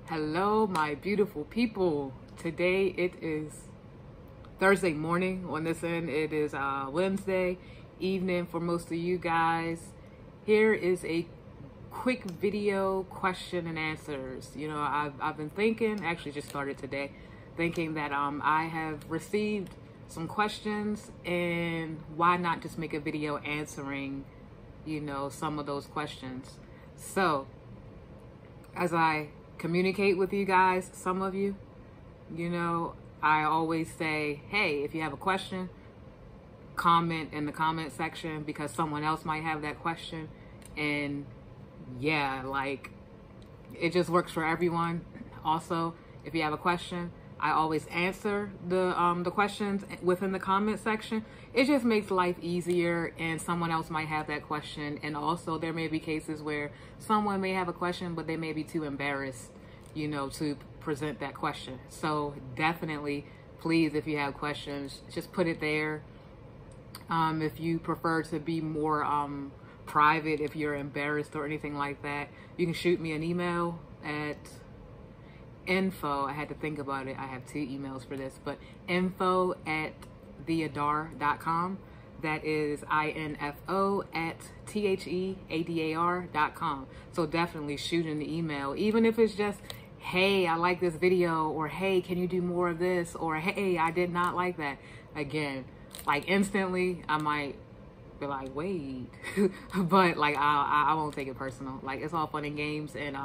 Hello, my beautiful people. Today it is Thursday morning on this end. It is Wednesday evening for most of you guys. Here is a quick video question and answers. I've been thinking, actually just started today, thinking that I have received some questions, and why not just make a video answering, some of those questions. So as I communicate with you guys, some of you, I always say, hey, if you have a question, comment in the comment section, because someone else might have that question. And yeah, it just works for everyone. Also, if you have a question, I always answer the questions within the comment section. It just makes life easier, and someone else might have that question. And also, there may be cases where someone may have a question, but they may be too embarrassed, to present that question. So definitely, please, if you have questions, just put it there. If you prefer to be more private, if you're embarrassed or anything like that, you can shoot me an email at info. I had to think about it. I have 2 emails for this, but info@theadar.com. That is info@theadar.com. So definitely shoot an email, even if it's just, hey, I like this video, or hey, can you do more of this, or hey, I did not like that. Again, instantly I might be like, wait, but I won't take it personal. It's all fun and games, and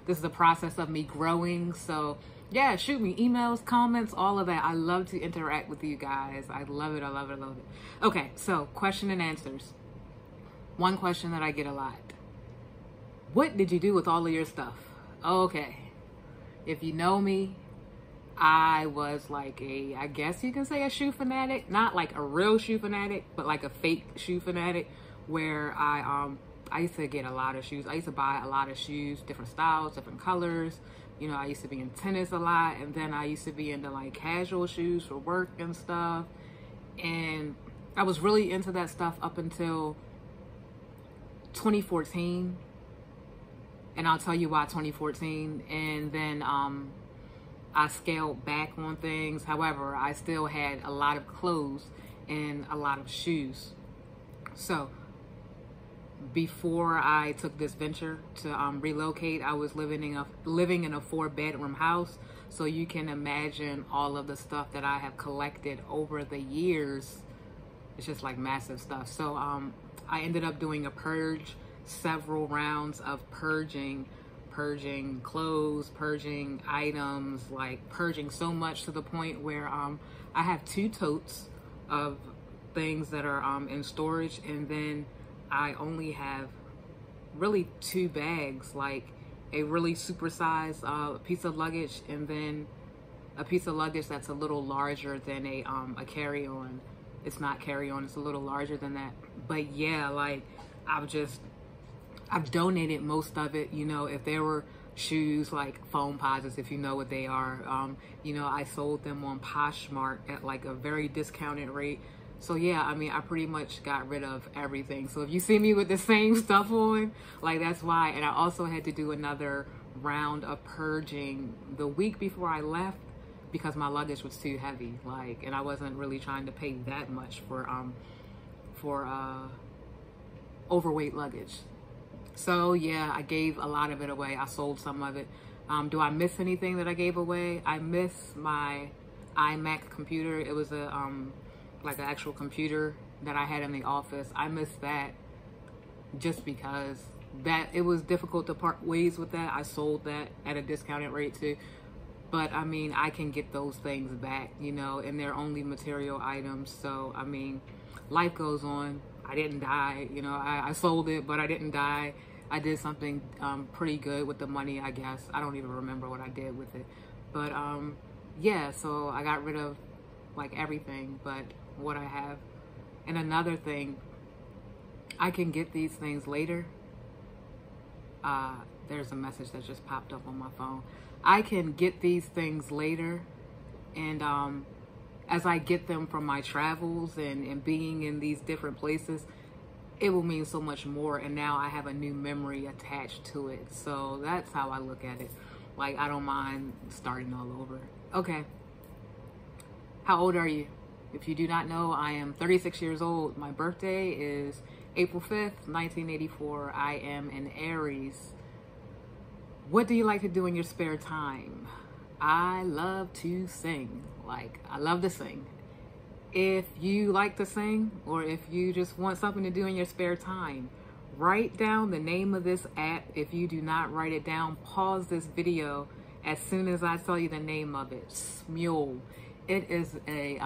this is the process of me growing. So yeah, shoot me emails, comments, all of that. I love to interact with you guys. I love it. I love it. I love it. Okay, so question and answers. One question that I get a lot: what did you do with all of your stuff? Okay, if you know me, I was I guess you can say a shoe fanatic. Not like a real shoe fanatic, but like a fake shoe fanatic, where I used to get a lot of shoes. I used to buy a lot of shoes, different styles, different colors. I used to be in tennis a lot, and then I used to be into casual shoes for work and stuff. And I was really into that stuff up until 2014. And I'll tell you why 2014. And then I scaled back on things. However, I still had a lot of clothes and a lot of shoes. So before I took this venture to relocate, I was living in a 4-bedroom house. So you can imagine all of the stuff that I have collected over the years. It's just massive stuff. So I ended up doing a purge, several rounds of purging clothes, purging items, purging so much to the point where I have 2 totes of things that are in storage, and then I only have really 2 bags, a really supersized piece of luggage, and then a piece of luggage that's a little larger than a carry-on. It's not carry-on, it's a little larger than that. But yeah, I've donated most of it. If there were shoes like Foamposites, if you know what they are, I sold them on Poshmark at a very discounted rate. So yeah, I pretty much got rid of everything. So if you see me with the same stuff on, that's why. And I also had to do another round of purging the week before I left, because my luggage was too heavy. And I wasn't really trying to pay that much for overweight luggage. So yeah, I gave a lot of it away. I sold some of it. Do I miss anything that I gave away? I miss my iMac computer. It was an actual computer that I had in the office. I miss that just because it was difficult to part ways with that. I sold that at a discounted rate too. But I can get those things back, and they're only material items. So life goes on. I didn't die, I sold it, but I didn't die. I did something pretty good with the money, I guess. I don't even remember what I did with it. But yeah, so I got rid of everything but what I have. And another thing, I can get these things later. There's a message that just popped up on my phone. I can get these things later, and as I get them from my travels and being in these different places, it will mean so much more. And now I have a new memory attached to it. So that's how I look at it. Like, I don't mind starting all over. Okay. How old are you? If you do not know, I am 36 years old. My birthday is April 5th, 1984. I am an Aries. What do you like to do in your spare time? I love to sing. Like, I love to sing. If you like to sing, or if you just want something to do in your spare time, write down the name of this app. If you do not write it down, pause this video as soon as I tell you the name of it. Smule. It is a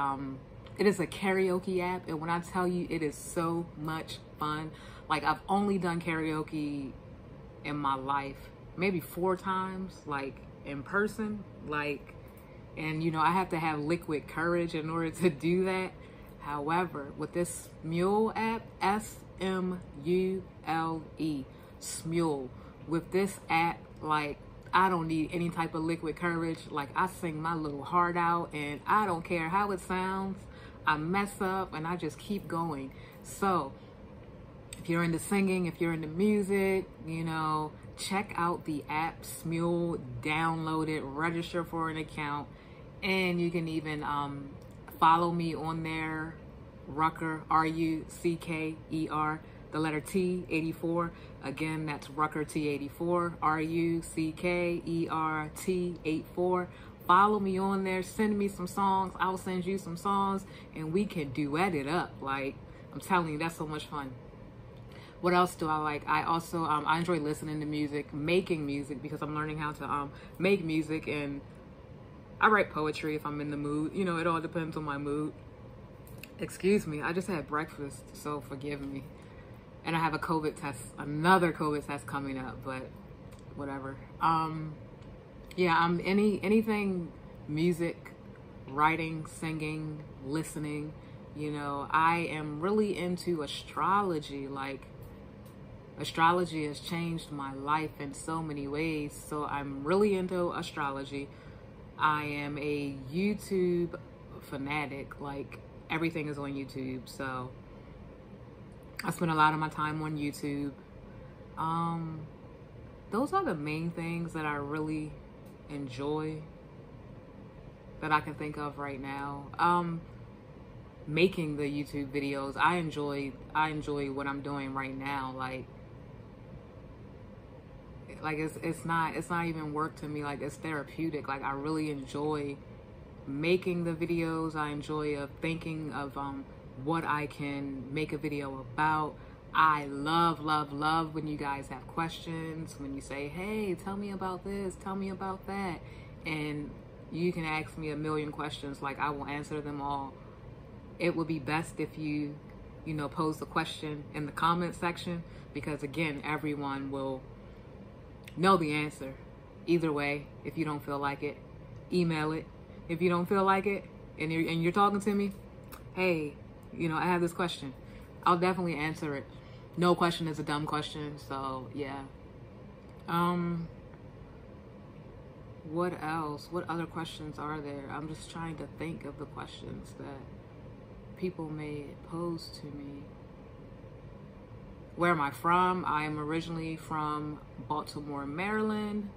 karaoke app, and when I tell you, it is so much fun. Like, I've only done karaoke in my life maybe 4 times, like in person, like, and you know, I have to have liquid courage in order to do that. However, with this Smule app, S-M-U-L-E, Smule, with this app, like, I don't need any type of liquid courage. Like, I sing my little heart out, and I don't care how it sounds. I mess up, and I just keep going. So, if you're into singing, if you're into music, you know, check out the app Smule, download it, register for an account, and you can even follow me on there, Rucker, R-U-C-K-E-R, the letter T, 84. Again, that's Rucker T84, R-U-C-K-E-R T 84. Follow me on there, send me some songs, I'll send you some songs, and we can duet it up. Like, I'm telling you, that's so much fun. What else do I like? I also, I enjoy listening to music, making music, because I'm learning how to make music, and I write poetry if I'm in the mood. You know, it all depends on my mood. Excuse me, I just had breakfast, so forgive me. And I have a COVID test, another COVID test coming up, but whatever. Yeah, anything music, writing, singing, listening. You know, I am really into astrology. Like, astrology has changed my life in so many ways. So I'm really into astrology. I am a YouTube fanatic. Like, everything is on YouTube. So I spend a lot of my time on YouTube. Those are the main things that I really enjoy that I can think of right now. Making the YouTube videos, I enjoy what I'm doing right now. Like it's not even work to me. Like, it's therapeutic. Like, I really enjoy making the videos. I enjoy thinking of what I can make a video about. I love when you guys have questions, when you say, hey, tell me about this, tell me about that, and you can ask me a million questions. Like, I will answer them all. It would be best if you know, pose the question in the comment section, because again, everyone will know the answer. Either way, if you don't feel like it, email it. If you don't feel like it, and you're talking to me, hey, you know, I have this question. I'll definitely answer it. No question is a dumb question, so yeah. What else? What other questions are there? I'm just trying to think of the questions that people may pose to me. Where am I from? I am originally from Baltimore, Maryland.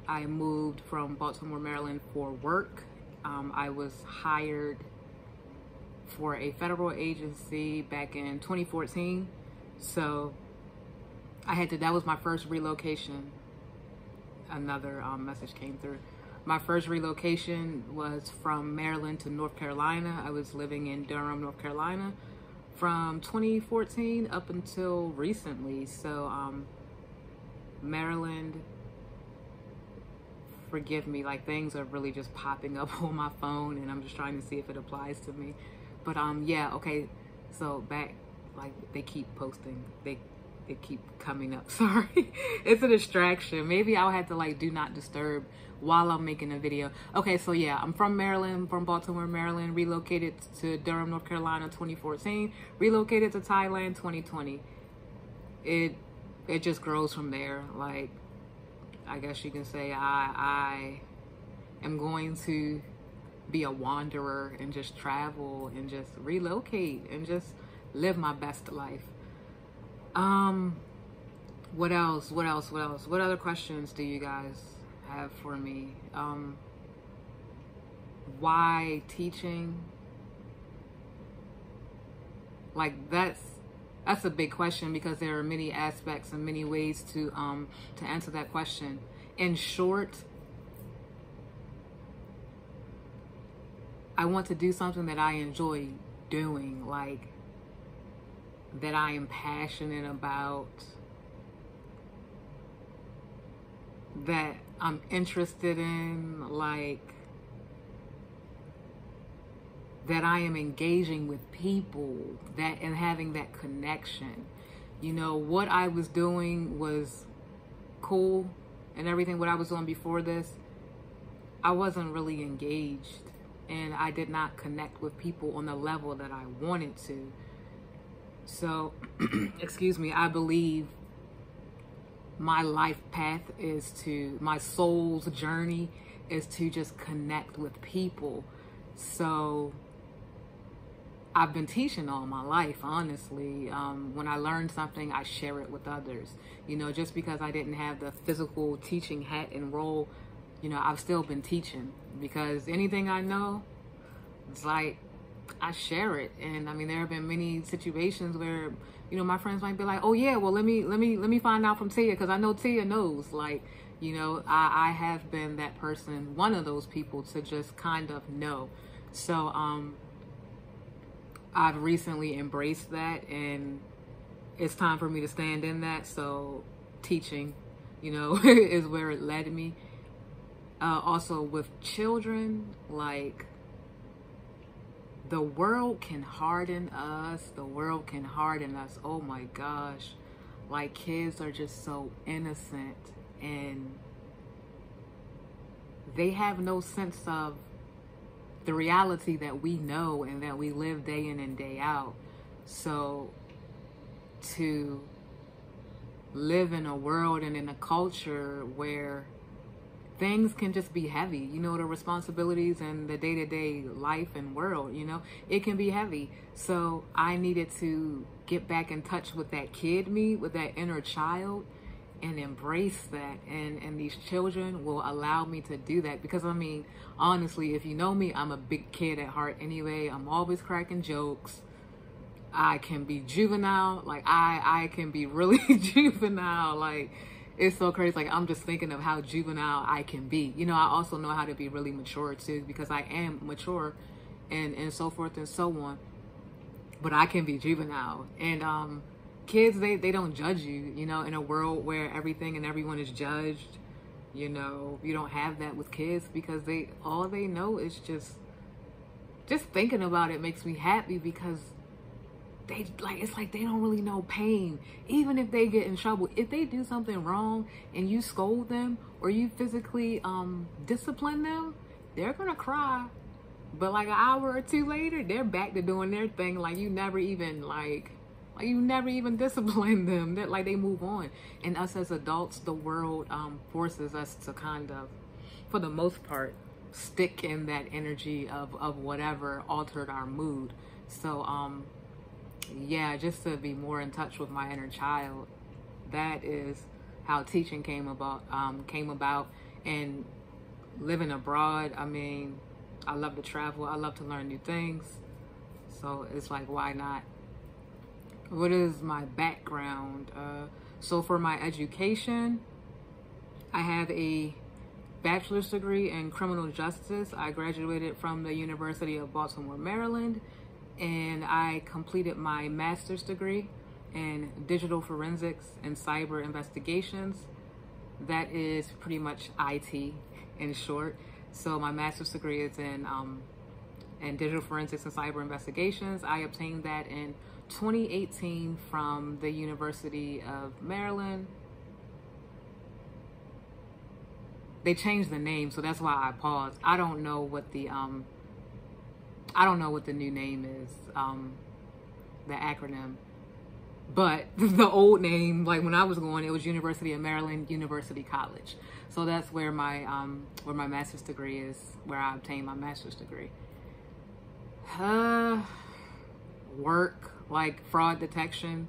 I moved from Baltimore, Maryland for work. I was hired for a federal agency back in 2014. So that was my first relocation. Another message came through. My first relocation was from Maryland to North Carolina. I was living in Durham, North Carolina from 2014 up until recently. So Maryland, forgive me, like, things are really just popping up on my phone, and I'm just trying to see if it applies to me. But yeah, okay, so back, like, they keep posting, they keep coming up. Sorry, it's a distraction. Maybe I'll have to, like, do not disturb while I'm making a video. Okay, so yeah, I'm from Maryland, from Baltimore, Maryland, relocated to Durham, North Carolina 2014, relocated to Thailand 2020. It just grows from there. Like, I guess you can say I am going to be a wanderer and just travel and just relocate and just live my best life. What else? What other questions do you guys have for me. Why teaching? Like that's a big question, because there are many aspects and many ways to answer that question. In short, I want to do something that I enjoy doing, like that I am passionate about, that I'm interested in, like that I am engaging with people, that and having that connection. You know, what I was doing was cool and everything. What I was doing before this, I wasn't really engaged, and I did not connect with people on the level that I wanted to. So, excuse me, I believe my life path is to, my soul's journey is to just connect with people. So I've been teaching all my life, honestly. When I learn something, I share it with others. You know, just because I didn't have the physical teaching hat and role, you know, I've still been teaching, because anything I know, it's like I share it. And I mean, there have been many situations where, you know, my friends might be like, "Oh yeah, well let me find out from Tia, because I know Tia knows." Like, you know, I have been that person, one of those people, to just kind of know. So I've recently embraced that, and it's time for me to stand in that. So teaching, you know, is where it led me. Also with children, like the world can harden us. The world can harden us. Oh my gosh. Like, kids are just so innocent, and they have no sense of the reality that we know and that we live day in and day out. So to live in a world and in a culture where things can just be heavy, you know, the responsibilities and the day-to-day life and world, you know, it can be heavy. So I needed to get back in touch with that kid me, with that inner child, and embrace that. And these children will allow me to do that, because I mean, honestly, if you know me, I'm a big kid at heart anyway. I'm always cracking jokes. I can be juvenile. Like I can be really juvenile. Like, it's so crazy. Like, I'm just thinking of how juvenile I can be. You know, I also know how to be really mature too, because I am mature, and so forth and so on. But I can be juvenile. And kids, they don't judge you, you know, in a world where everything and everyone is judged. You know, you don't have that with kids, because all they know is just thinking about it makes me happy, because it's like they don't really know pain. Even if they get in trouble, if they do something wrong and you scold them or you physically discipline them, they're gonna cry. But like an hour or two later, they're back to doing their thing. Like you never even disciplined them. That like they move on. And us as adults, the world forces us to kind of, for the most part, stick in that energy of whatever altered our mood. So yeah, just to be more in touch with my inner child. That is how teaching came about. And living abroad, I mean, I love to travel. I love to learn new things. So it's like, why not? What is my background? So for my education, I have a bachelor's degree in criminal justice. I graduated from the University of Baltimore, Maryland. And I completed my master's degree in digital forensics and cyber investigations. That is pretty much IT in short. So my master's degree is in digital forensics and cyber investigations. I obtained that in 2018 from the University of Maryland. They changed the name, so that's why I paused. I don't know what the new name is, the acronym, but the old name, like when I was going, it was University of Maryland University College. So that's where my master's degree is, where I obtained my master's degree. Work, like fraud detection,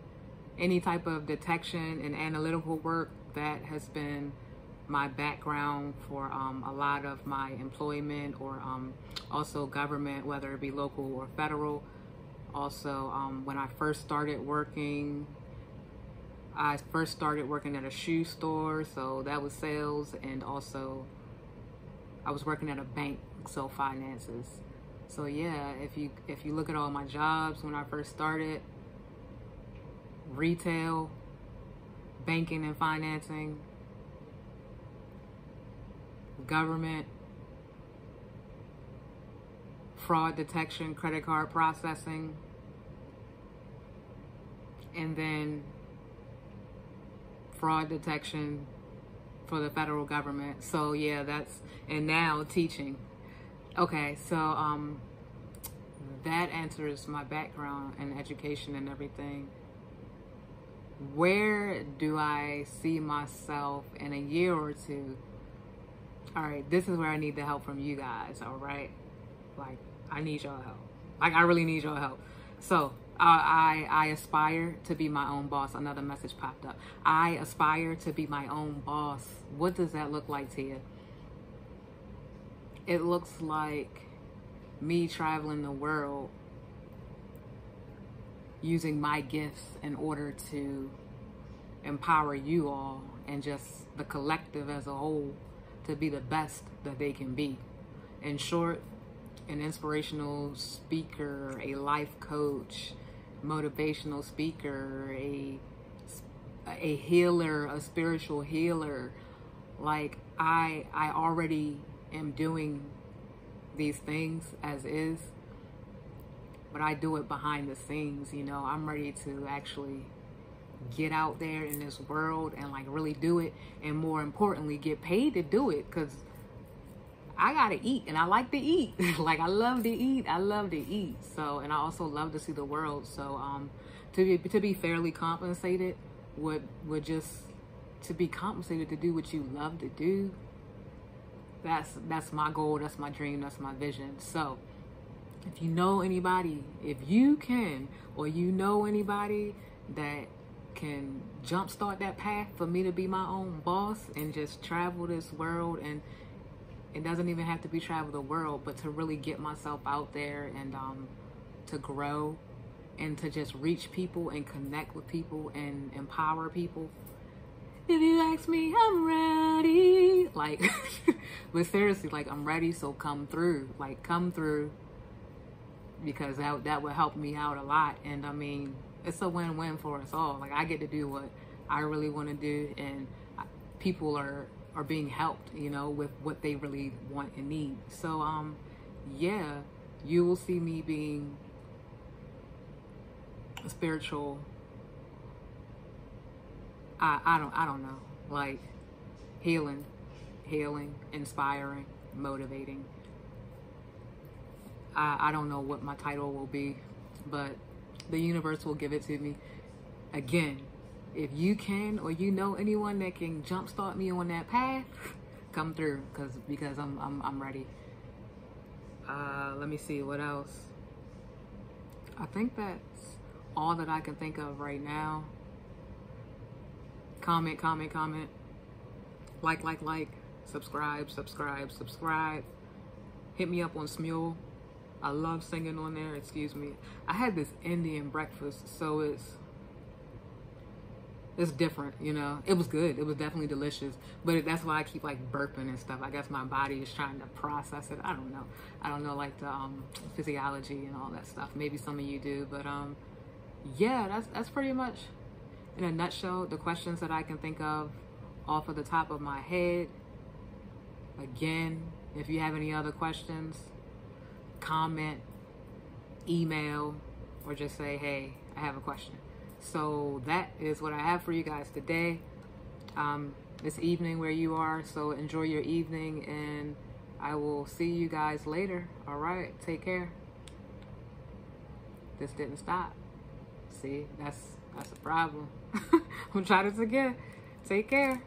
any type of detection and analytical work, that has been my background for a lot of my employment, or also government, whether it be local or federal. Also, when I first started working, at a shoe store, so that was sales, and also I was working at a bank, so finances. So yeah, if you look at all my jobs when I first started, retail, banking and financing, government, fraud detection, credit card processing, and then fraud detection for the federal government. So yeah, and now teaching. Okay, so that answers my background and education and everything. Where do I see myself in a year or two? All right, this is where I need the help from you guys, all right? Like, I need your help. Like, I really need your help. So, I aspire to be my own boss. Another message popped up. I aspire to be my own boss. What does that look like to you? It looks like me traveling the world using my gifts in order to empower you all and just the collective as a whole to be the best that they can be. In short, an inspirational speaker, a life coach, motivational speaker, a healer, a spiritual healer. Like, I already am doing these things as is, but I do it behind the scenes. You know, I'm ready to actually get out there in this world and like really do it, and more importantly, get paid to do it, because I gotta eat and I like to eat. Like, I love to eat. So, and I also love to see the world. So to be fairly compensated would just to be compensated to do what you love to do. That's my goal, that's my dream, that's my vision. So if you know anybody, if you can, or you know anybody that can jumpstart that path for me to be my own boss and just travel this world, and it doesn't even have to be travel the world, but to really get myself out there and to grow and to just reach people and connect with people and empower people. If you ask me, I'm ready. Like, but seriously, like, I'm ready, so come through. Like, come through, because that would help me out a lot. And I mean, it's a win-win for us all. Like, I get to do what I really want to do, and people are being helped, you know, with what they really want and need. So yeah, you will see me being a spiritual, I don't know, like healing, inspiring, motivating. I don't know what my title will be, but the universe will give it to me. Again, if you can, or you know anyone that can jumpstart me on that path, come through, because I'm ready. Let me see what else. I think that's all that I can think of right now. Comment, like, subscribe. Hit me up on Smule. I love singing on there. Excuse me. I had this Indian breakfast, so it's different, you know. It was good. It was definitely delicious, but that's why I keep like burping and stuff. I guess my body is trying to process it. I don't know like the physiology and all that stuff. Maybe some of you do, but yeah, that's pretty much in a nutshell the questions that I can think of off of the top of my head. Again, if you have any other questions, comment, email, or just say, hey, I have a question. So that is what I have for you guys today. It's evening where you are, so enjoy your evening, and I will see you guys later. All right, take care. This didn't stop. See, that's a problem. I'm trying this again. Take care.